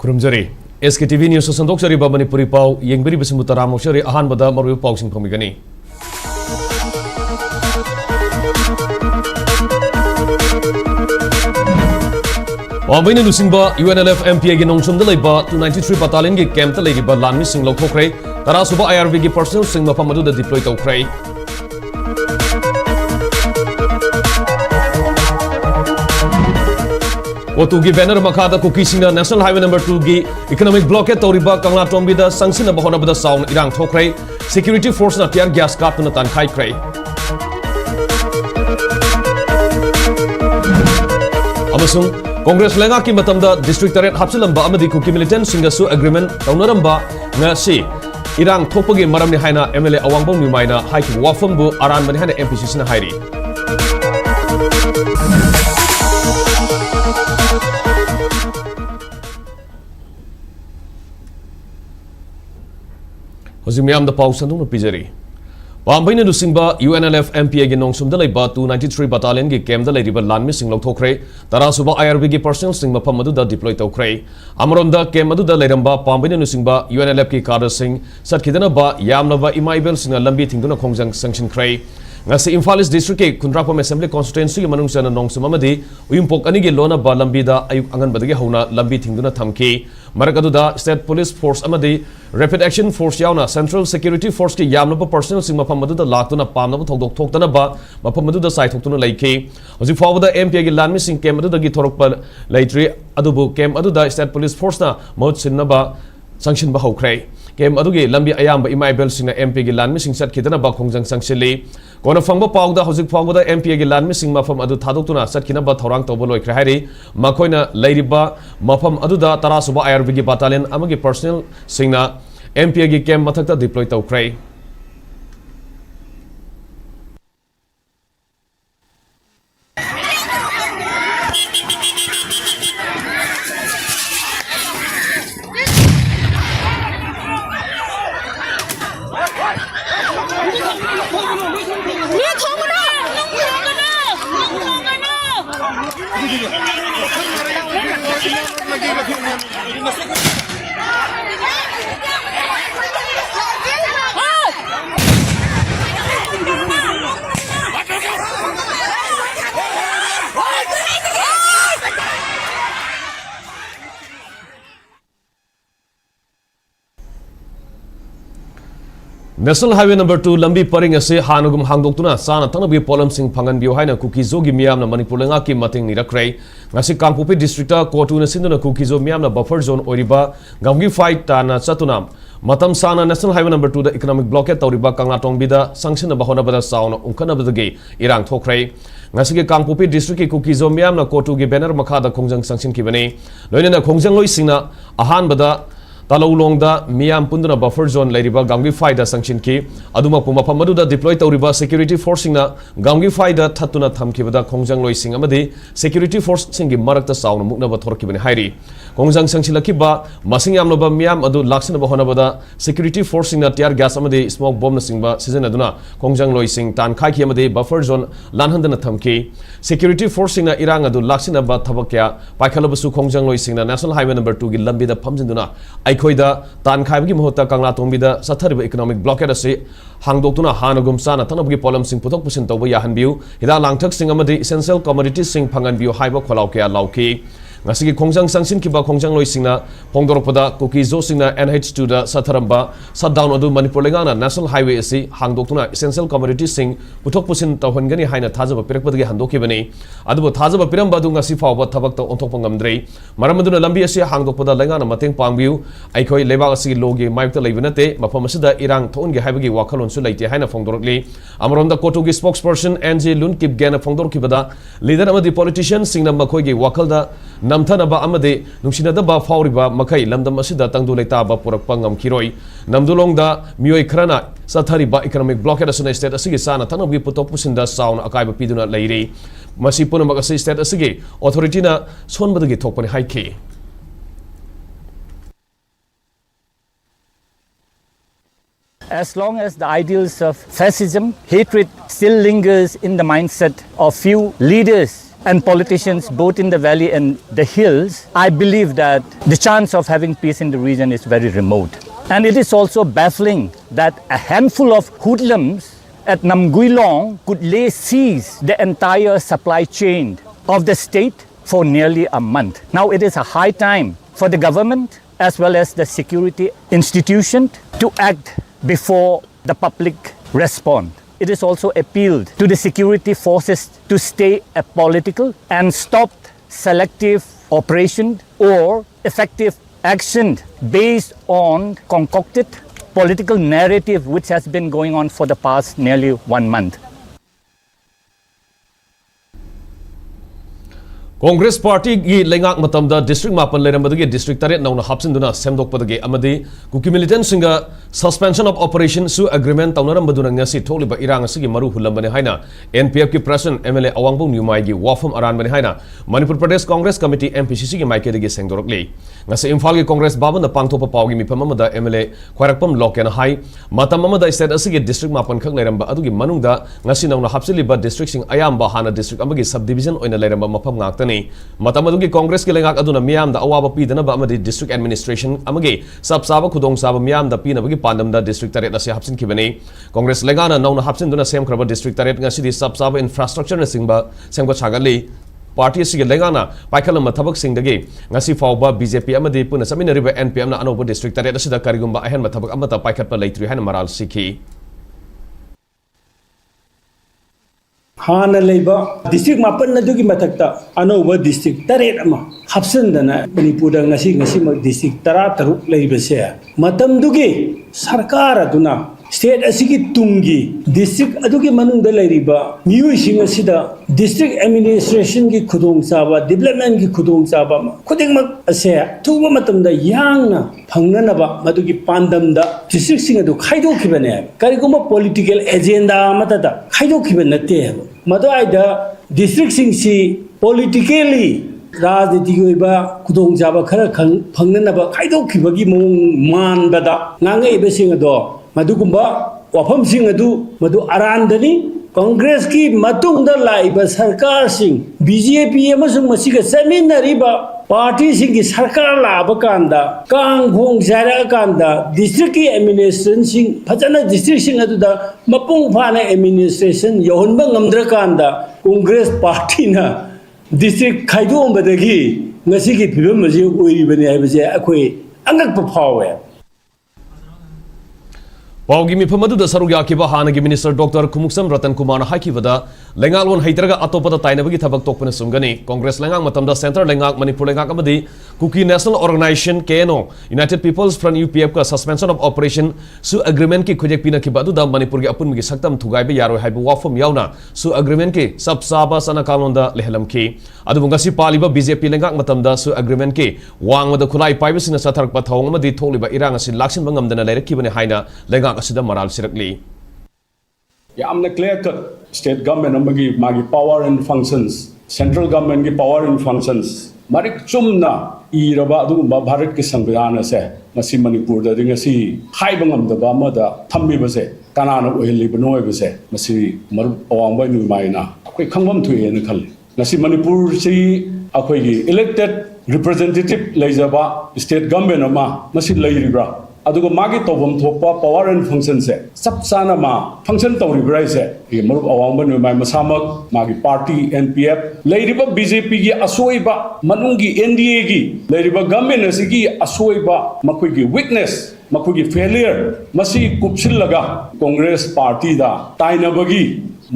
Kurumjari SKTV News Sandokjari Manipuri Pau Yengbiri Bismutara Moshari Ahan Bada Maru Pausing Pomigani. Wabina Lusimba UNLF MPA Ginong Leba 293 Battalion Gi Camp Lady Balan missing Lokokre Tarasuba IRV Gi personnel sing Mapamadu the deployed Okray. Otugi banner Makada Kukisina National Highway number 2 Gi Economic Blockade Toriba Kangla Tombida Sanction Bahonabada Sound Irang Tokray Security Force na Tiar Gas Kapuna Tan Kai Kray. Amasung Congress Lenga ki matamda District Taret Hapsilamba Amadi Kuki Militant Singasu Agreement Taunaramba Ngasi Irang Topagi Maramni Haina MLA Awangbong Numaina Haiki Wafambu Aran Manihana MPC Sina Hairi. Hozimiam the Pausandung Pizeri. Wambaina Lusimba UNLF MPA Ginong Sumdaleba 293 Battalion Gi Camp the Lady Lan missing Lokokre, Tarasuba IRV Gi personnel sing Mapamadu deployed Tokre. Amaronda Kemadu the Leramba, Pambina Lusimba, UNLF Ki Kada Sing, Satkidana Ba, Yamnava Imaibel Sing a Lambi Tinguna Kongjang Sanction Cray. Ngasi Imphal District Kundrapam Assembly Constituency Manungsana Nong Sumamadi, Uimpok Anigi Lona Ba Lambida, Ayuk Angan Badagi Hona, Lambi Tinguna Tamki, Maragaduda, State Police Force Amadi, Rapid Action Force Yauna, Central Security Force Ki Yamnaba Personnel Sing Mapamadu Latuna Pamna Toktanaba, Mapamadu the site Tokuna Lake, as you forward the MP Lan missing Kemadu the Gitorok Laitri, Adubu, Kem Aduda, State Police Force na, Mod Sinaba, Sanction Bahokray. Kem Adugi, Lambi Ayamba Imaibel Sing MP Lan missing set Kitana Bakongjang Sanction Lee. Kona fangba pawda hojik pawda MPA gi lan missing mafam adu thadokuna satkina ba thorang tobolo ikrahari makoina leiriba mafam aduda tarasuba IRV gi battalion amagi personnel singna MPA gi camp mathakta deploy tawkrai. National Highway number 2 Lambi Paring ase Hanugum Hangdoktuna Sana Tanabi Polam Sing Pangan Biohaina Kukizo gi Miam na Manipur Lenga ki mating nirakray ngasi Kangpupi District Kotu na Sinduna Kukizo Miam na buffer zone oriba Gamgi fight ta na Chatunam Matam Sana National Highway number 2 the economic blockade tauriba Kangla Tongbida sanction na bahona bada sauna unkana badagi irang thokray ngasi ki Kangpupi District ki Kukizo Miam na Kotu gi banner makhada khongjang sanction ki bani loina na khongjang loi singna ahan bada Talaulong da Miam Punduna buffer zone Ladiba Gamgi Faida sanction ki Aduma Puma Pamaduda deployed Tauriba security forcing na Gamgi Faida Tatuna Tamkibada Kongjang Loising Amadi security force singi Marakta Sound Mukna Batorkibani Hairi Kongjang Sanchilakiba Masingam Loba Miam Adu Laksana Bahonabada security forcing na Tiar Gas Amadi smoke bomb Singba season Aduna Kongjang Loising Tan Kaki Amadi buffer zone Lanhandana Tamki security forcing na Irang Adu Laksana Ba Tabakya Paikalabasu Kongjang Loising na National Highway number 2 Gilambida Pamjinduna Koida Tan Khaibgi Mohota Kangla Tombida Sathariba economic blockade ase Hangdoktuna Hanagum Sana Tanabgi Polam Sing Putok Pusin Tawba Yahanbiu Hida Langthak Sing Amadi essential commodities Sing Pangan Biu Haiba Kholauke Lauki Ngasigi Kongjang Sanction Kiba Kongjang Loi Singna Pongdorpada Kukizo Singna NH2 da Satharamba Shutdown Adu Manipur Lengana National Highway ase Hangdoktuna essential commodities Sing Putok Pusin Tawhangani Haina Thajaba Pirakpadagi Handokibani Adubu Thajaba Piramba du ngasi fawba thabak ta ontokpangamdrei Maramaduna Lambi ase Hangdokpada Lengana Mateng Pangbiu Aikoi Lebak asigi logi Maikta Leibinate Mafam asida Irang Thongi Haibagi Wakalon su Laite Haina Fongdorokli Amaronda Kotugi spokesperson NJ Lunkip Gana Fongdorkibada leader amadi politician Singna Makoigi Wakalda Namthanaba amade nungsinadaba fauriba makai lamdam asida tangdu leitaba purakpa ngamkiroi namdulongda mioi khrana sathariba economic blockade asuna state asigi sana tanabgi putok pusinda sound akaiba piduna leiri masi punamag asigi state asigi authority na sonbadagi thokpani haiki As long as the ideals of fascism, hatred still lingers in the mindset of few leaders and politicians both in the valley and the hills, I believe that the chance of having peace in the region is very remote. And it is also baffling that a handful of hoodlums at Namguilong could lay siege the entire supply chain of the state for nearly a month. Now it is a high time for the government as well as the security institution to act before the public respond. It is also appealed to the security forces to stay apolitical and stop selective operation or effective action based on concocted political narrative which has been going on for the past nearly 1 month. Congress Party gi lengak matam da district mapan lerambadagi district taret nauna hapsinduna semdokpadagi amadi kuki militant singa suspension of operation su agreement taunarambaduna ngasi tholiba irang asigi maru hulambane haina NPF ki president MLA Awangbu Nyumai gi wafam aranbane haina Manipur Pradesh Congress Committee MPCC gi maikedagi sengdorokli ngasi Imphal gi Congress babana pangthopa pawgi mifam amada MLA khwarakpam lokena hai matam amada state asigi district mapan khak leramba adugi manungda ngasi nauna hapsiliba district sing ayamba hana district amagi subdivision oina leramba mafam ngakta Matamadungi Congress ki lengak aduna miyam da awaba pidana ba amadi district administration amagi sabsaba khudong saba miyam da pina bagi pandam da district taret na si hapsin kibani Congress lengana nauna hapsin duna sem kraba district taret ngasi di sabsaba infrastructure na singba semba chagali party si lengana paikhala mathabak singdagi ngasi fawba BJP amadi puna samina riba NPM na anoba district taret asida karigumba ahen mathabak amata paikhat pa leitri hana maral sikhi Hana leba district mapan na dugi matakta anoba district taret ama hapsandana Manipur ngasi district tara taruk leba se matam dugi sarkar aduna state asigi tungi district adugi manung da leriba miyu sing asida district administration gi khudong saba development gi khudong saba khuding mak ase tuba matam da yangna phangnana ba madugi pandam da district sing adu khaido khibane kariguma political agenda mata da khaido khibane te madu aida district sing si politically राजनीति खुदों चाब खर फंगनब खाइदोखिबगी मौंग मानबदा नांगैबसिंग अदो मदुगुंबा वाफमसिंग अदु मदु अरानदनी कांग्रेस की मतुंग the लाइब सरकार सिंग BJP अमसुंग मसिग समिनरिबा party सिंग की सरकार लाब कांदा कांग भोंग जारा कांदा डिस्ट्रिक्ट की एडमिनिस्ट्रेशन सिंग फजना डिस्ट्रिक्ट सिंग अदुदा मपुंग फाना एडमिनिस्ट्रेशन योहनबा ngamdra कांदा कांग्रेस पार्टी ना district खाइदोंबदगी ngasi phibam maji oiribani haibase akhoi angakpa phawe Paugi mi phamadu da sarug yakiba hanagi minister Dr. Kumuksam Ratan Kumar na haikibada lengalon haitraga atopada tainabagi thabak tokpana sumgani Congress lengang matamda center lengak Manipur lengak amadi Kuki National Organization KNO United People's Front UPF ka suspension of operation su agreement ki khujek pina ki badu da Manipur gi apun mi saktam thugaibe yaro haibu wafam yauna su agreement ki sabsaba sana kalonda lehelam ki adu ngasi paliba BJP lengak matamda su agreement ki wangmada khulai paibasina satharak pathong amadi tholiba irang asin laksin bangamdana lerakibane haina lengak asida maral sirakli yamna clear cut state government amagi magi power and functions central government gi power and functions marik chumna iraba adugumba bharat ki samvidhan ase masi Manipur da dingasi haibangam da ba da thambi base kanana ohili banoy base masi maru awangba nu maina akoi khangbam thuye na khal masi Manipur si akoi gi elected representative leijaba state government ama masi leiribra adugo magi tobam thokpa power and function se sab sana ma function tawri brai se e maru awang ban mai masamak magi party NPF leiriba BJP gi asoiba manungi NDA gi leiriba government asigi asoiba makoi gi weakness makoi gi failure masi kupsil laga Congress party da tainabagi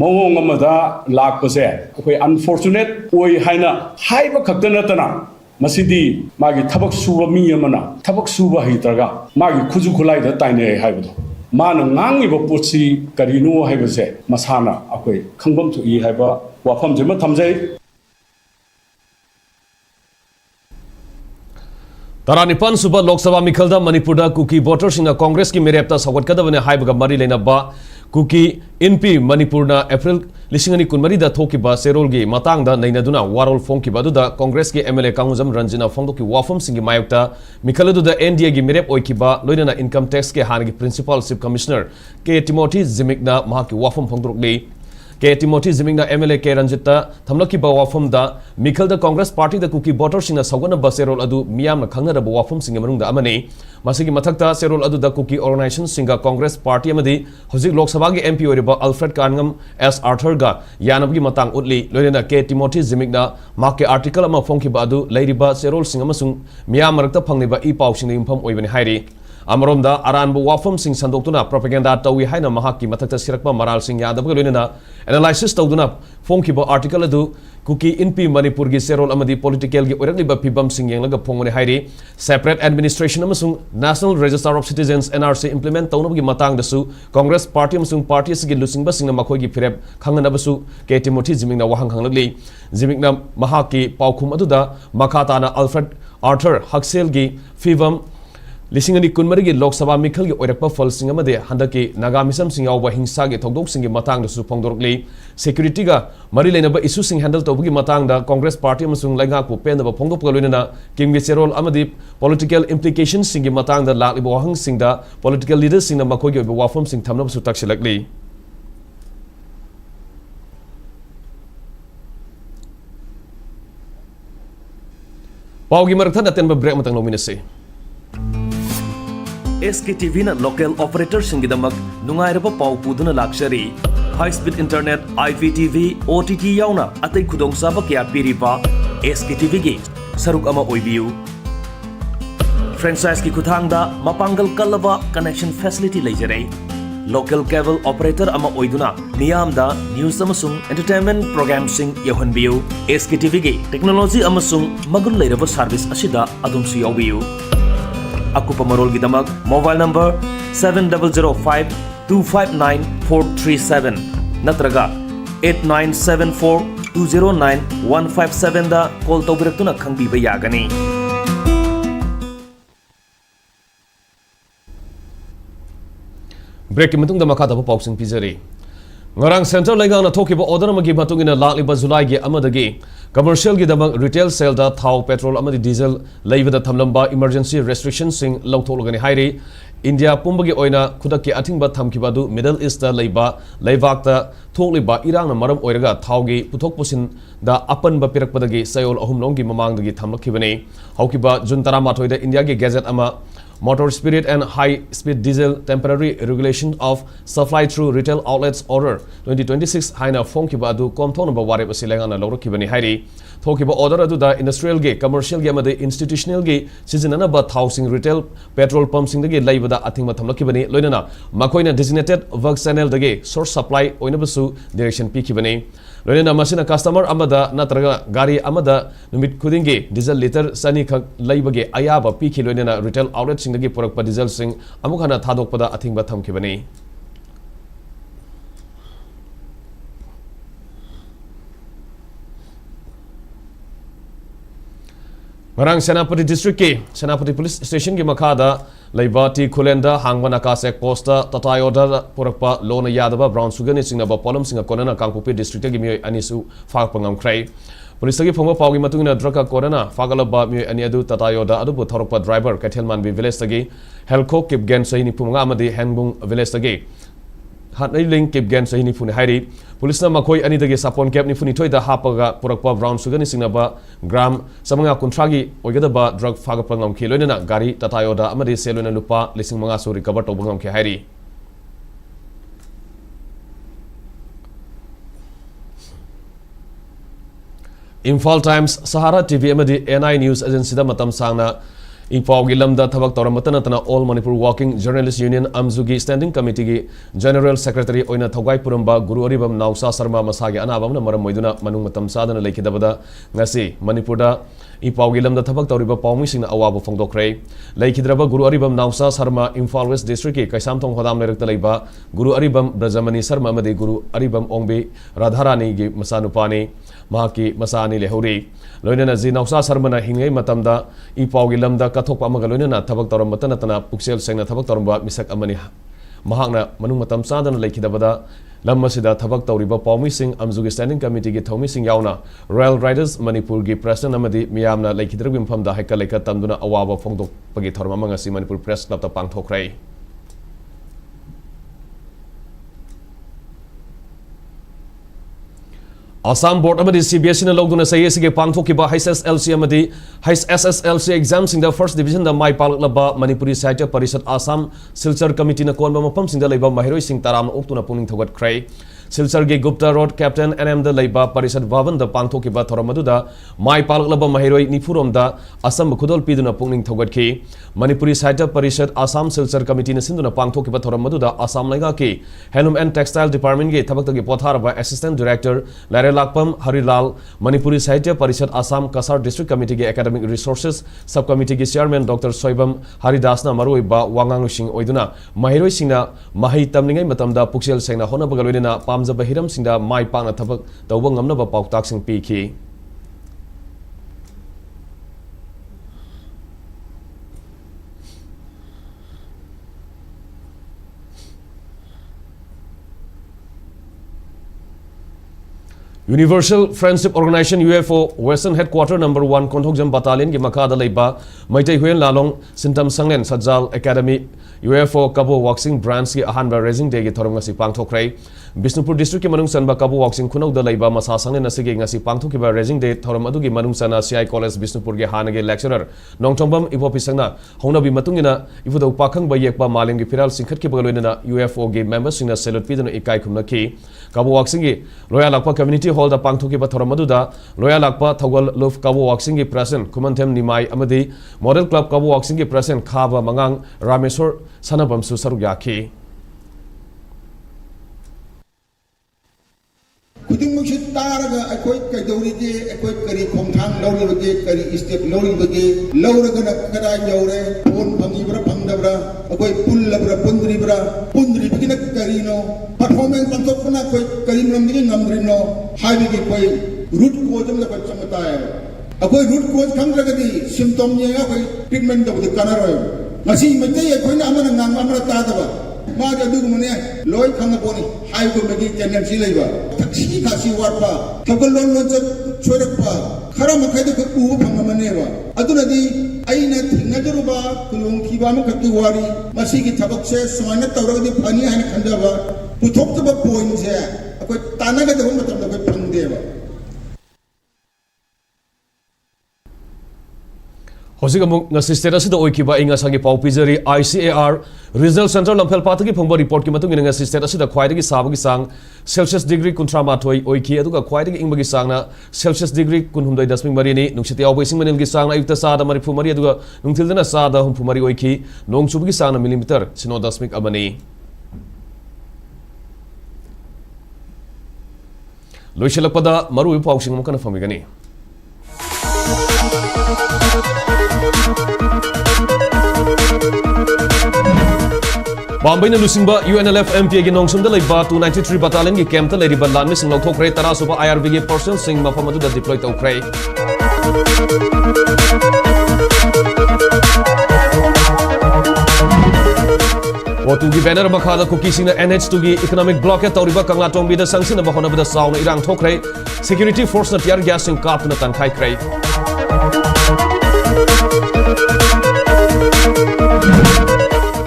mawong amada lakpase akoi unfortunate oi haina haiba khakta natana Masidi magi thabak suba mi amana thabak suba hitraga magi khuju khulai da taine haibdo mana ngangi ba potsi karino haibase masana akoi khangbam thu I haiba wafam jema thamjai Taranipan suba Lok Sabha mikhalda Manipur da kuki voters singa Congress ki merepta sagat kadabane haibaga mari leinaba kuki NP Manipur na April lisingani kunmari da thokiba serol gi matang da nainaduna warol fongki badu da Congress ki MLA Kangujam Ranjina fongdoki wafam singi mayukta mikhaladu da NDA gi merep oikiba loinana income tax ke hanagi principal chief commissioner ke Timothy Zimik na mahaki wafam fongdrokli ke Timothy Zimingna MLA ke Ranjita thamlaki ba wafam da Mikhal da Congress Party da kuki voter singna sawgana ba serol adu miyam na khangna da wafam singa manung da amani masigi mathakta serol adu da kuki organization singa Congress Party amadi hojik Lok Sabha gi MP oriba Alfred Kangam S Arthur ga yanabgi matang utli loina ke Timothy Zimingna mark ke article ama phongki ba adu leiriba serol singa masung miyam marakta phangniba I paw sing impham oibani hairi Amaronda Aranbu Wafam Singh Sandoktuna propaganda tawi haina mahaki mathakta sirakpa maral sing yadabga loinana analysis tawduna phongkiba article adu kuki inpi Manipur gi serol amadi political gi oirakliba pibam sing yenglaga phongmani hairi separate administration amasung National Register of Citizens NRC implement tawnabgi matang dasu Congress Party amasung party sigi lusingba singna makoi gi phirep khanganabasu ke Timothy Zimingna wahang hanglagli Zimingna mahaki paukhum aduda makhatana Alfred Arthur Haksel gi fibam Lisingani Kunmarigi Lok Sabha Mikhal gi oirakpa fal singamade handaki Naga Misam sing yawa hingsa gi thokdok sing gi matang da su phongdorkli security ga mari leinaba issue sing handle tawgi matang da Congress Party amasung lainga pu pen da phongdok loinana kim gi serol amadi political implications sing gi matang da laklibo wahang sing da political leaders sing na makoi gi wafam sing thamnab su taksilakli Paugi marakthana tenba break matang lominase SKTV na local operator singidamak nungairaba pau puduna lakshari high speed internet IPTV OTT yauna atai khudong saba kya piripa SKTV gi saruk ama oibiu franchise ki kuthangda mapangal kalaba connection facility leijare local cable operator ama oiduna miyamda news amasung entertainment program sing yahonbiu SKTV gi technology amasung magun leiraba service asida adumsi yawiu Akupa Marol Gidamak mobile number 7005259437 Natraga 8974209157 da call tawbiraktuna khangbiba yagani Break ki matung da makata pa pausing pizari Ngarang Center Lengang na thokiba order magi matungina lakliba July gi amadagi commercial gi damang retail sale da thau petrol amadi diesel leibada thamlamba emergency restrictions sing lautholgani hairi India pumbagi oina khudakki athingba thamkiba du Middle East da leiba leivakta thokliba irang na maram oiraga thaugi puthok pusin da apan ba pirakpadagi sayol ahum longi mamangdagi thamlakhibani haukiba June 18 da India gi gazette ama Motor Spirit and High Speed Diesel Temporary Regulation of Supply Through Retail Outlets Order 2026 haina phongkiba adu komthonaba warep asilengana lawrakibani hairi thokiba order adu da industrial ge commercial ge amade institutional ge seasonana ba housing retail petrol pump sing ge laibada athingma thamlakibani loinana makoina designated work channel dage source supply oinabasu direction pikibani loinana masina customer amada natraga gari amada numit khudingi diesel liter sani khak laibage ayaba pikhi loinana retail outlet sing dage porakpa diesel sing amukhana thadokpada athingba thamkibani Marang Senapati District ki Senapati Police Station ki makada Laibati Kulenda Hangwana Kasek Posta Tatayoda Porakpa Lona Yadaba Brown Sugar ni singa ba polom singa konana Kangpupi District ki mi anisu fak pangam krai Police ki phongwa pawgi matungina draka korana fagalaba mi ani adu Tatayoda adu bu thorokpa driver Kathelman bi village tagi Helko Kipgen saini pumunga amadi Hengbung village tagi Hatnai link Kipgen saini puni hairi Police na makoi ani dagi sapon cap ni funi toida hapaga porakpa brown sugar ni singa ba gram samanga kuntragi oigada ba drug faga pangam ki loinana gari Tatayoda amadi selona lupa lising manga su recover to bangam ki hairi Imphal Times Sahara TV amadi NI News Agency da matam sangna Imphal gi lamda thabak toramatana tana All Manipur Working Journalist Union Amzugi Standing Committee gi General Secretary oina thogai puramba Guru Aribam Nausa Sarma masagi anabam na maram moiduna manung matam sadana lekhidabada ngasi Manipurda Imphal gi lamda thabak toriba pawmi singna awaba phongdokre lekhidraba Guru Aribam Nausa Sarma Imphal West District ki Kaisam thong khodam lerakta leiba Guru Aribam Brajamani Sarma amadi Guru Aribam Ongbe Radharani gi masanupani mahaki masani lehuri loinana ji Nausa Sarma na hingai matamda Imphal gi lamda kathokpa amaga loinana thabak toram matana tana puksel sengna thabak toramba misak amani mahakna manung matam sadana lekhidabada lam asida thabak tawriba pawmi sing amzugi standing committee gi thomi sing yauna Royal Riders Manipur gi president amadi miyamna lekhidragim phamda haika leka tamduna awaba phongdok pagi thorma mangasi Manipur Press Club ta pangthokrai Assam Board amadi CBSE na logduna sa yesige pangthokiba HSLC amadi HSSLC exam singda first division da mai palaklaba Manipuri Sahitya Parishad Assam Silchar Committee na konba mapam singda leiba mahiroi sing taram uktuna puning thogat krai Silchar ge Gupta Road Captain NM da leiba Parishad Bhavan da pangthokiba thoramadu mai palaklaba mahiroi nifurom da Assam khudol piduna puning thogat ki Manipuri Sahitya Parishad Assam Silchar Committee na sinduna pangthokiba thoramadu da Assam laiga ki Handloom and Textile Department ge thabak tagi potharaba Assistant Director Lakpam Harilal Manipuri Sahitya Parishad Assam Kasar District Committee ge Academic Resources Subcommittee ge Chairman Dr. Soibam Haridasna Maruiba Wangang Sing Oiduna Mahiroi Singna Mahi Tamningai Matamda Puksel Sengna Hona Bagalwina Pamza Bahiram Singda Mai Pangna Tabak Tawang Ngamna Pautak Sing Piki Universal Friendship Organization UFO Western Headquarter number 1 Konthokjam Battalion gi makada leiba Maitai Huyen Lalong Sintam Sanglen Sajal Academy UFO Kabo Waxing Branch ki ahanba raising day gi thorom ngasi pangthokrai Bisnupur district ki manung sanba Kabo Waxing khunau da leiba masa sanglen asige ngasi pangthokiba raising day thorom adu gi manung sana CI College Bisnupur ge hanage lecturer Nongthombam Ipopi Sangna hongna bi matungina ifudo pakhang ba yekba malem gi firal singkhat ki bagaloina UFO ge members singna salute piduna ikai khumna ki Kabo Waxing gi loya lakpa community hall da pangthoki ba thoramadu da loya lakpa thogol love Kabo Waxing gi president Kumantem Nimai amadi model club Kabo Waxing gi president Khaba Mangang Rameswar Sanabam su saruk yakhi खुदिंगमुखि तारगा अखोय कैदौरिगे अखोय करी खोमथांग लौरिबगे करी step लौरिबगे लौरगना कदा you're phone भंगिब्रा भंगदब्रा अखोय पुल्लब्रा पुंद्रिब्रा पुंद्रिबगिना करीनो performance पंतोपना अखोय करीम नमदिगे नमद्रिनो हाइबिगे कोई root cause में बच्चमताय अखोय root cause खंगरगदी symptom येगा अखोय treatment दबदे कनारोय मसी मते अखोयना अमना ngang amra तादबा मागे दुगमने लोय खंगपोनी हाइगो मगी tendency लेबा takshi kasi warpa thagolon lo chorekpa khara makhai de ku phangamane ba aduna di aina thingnajuruba kulung khiba ma khaki wari masi gi thabak se soina tawra di phani haina khanjaba puthok ba point se akoi tanaga de matam da koi phangde ba Hosik amuk ngasi status da oikiba inga sangi pau pizari ICAR Result Center Lamphel Pataki phongba report ki matung ngasi status da khwaidagi sabagi sang Celsius degree kuntrama thoi oiki aduga khwaidagi ingbagi sangna Celsius degree kunhumdai dasming mari ni nungchiti awbai sing manil gi sangna ayukta sa da mari phumari aduga nungthildana sa da humphumari oiki nongchubgi sangna millimeter sino dasmik amani Loishalakpada maru pausing mo kana famigani Bombay na lusingba UNLF MPA gi nongsumda leiba 293 battalion gi camp ta leriba lanmi sing lokthokre tara suba IRB gi personnel sing mafamadu da deploy tawkre Watu gi banner makhala kuki sing na NH2 gi economic blockade tawriba kangla tongbi da sangsina ba honaba da sauna irang thokre security force na tiar gas sing kap na tankhai kre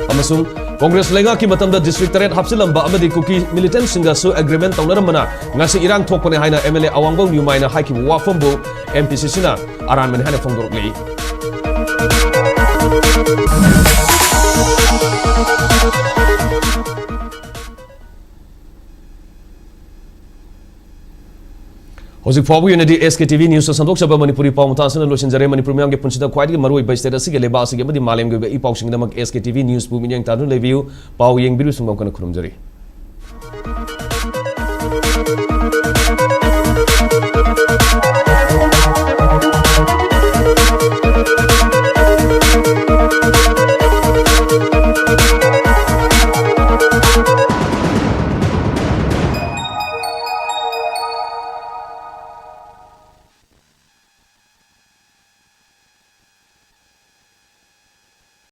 Amasung Congress lenga ki matam da district taret hapsilamba amadi kuki militant singa su agreement tawnaramana ngasi irang thokpane haina MLA awangbo nyumaina haiki wafambu MPCC na aran men hana phongdorli Hosik Fabu Unity SKTV News Sandok Sabah Manipuri Pau Mutasana Losin Jare Manipur Myang ke Punchita Kwaidi Marui by State Asige Leba Asige Madi Malem Ge I Pau Sing Damak SKTV News Bu Minyang Tadun Review Pau Yeng Biru Sungam Kana Kurum Jare